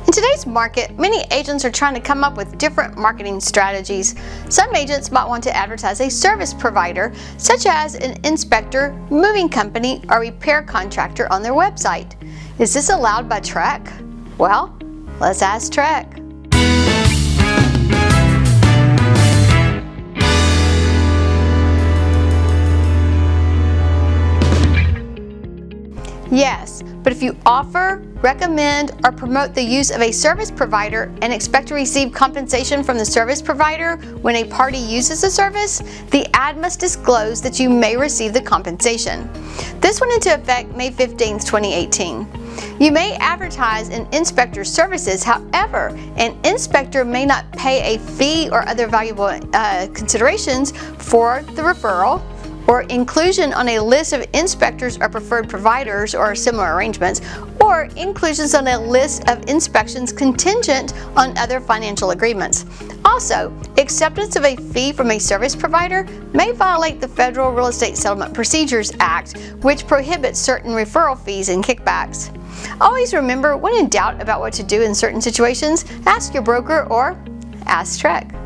In today's market, many agents are trying to come up with different marketing strategies. Some agents might want to advertise a service provider, such as an inspector, moving company, or repair contractor on their website. Is this allowed by TREC? Well, let's ask TREC. Yes, but if you offer, recommend, or promote the use of a service provider and expect to receive compensation from the service provider when a party uses the service, the ad must disclose that you may receive the compensation. This went into effect May 15, 2018. You may advertise an inspector's services, however, an inspector may not pay a fee or other valuable considerations for the referral, or inclusion on a list of inspectors or preferred providers or similar arrangements, or inclusions on a list of inspections contingent on other financial agreements. Also, acceptance of a fee from a service provider may violate the Federal Real Estate Settlement Procedures Act, which prohibits certain referral fees and kickbacks. Always remember, when in doubt about what to do in certain situations, ask your broker or ask TREC.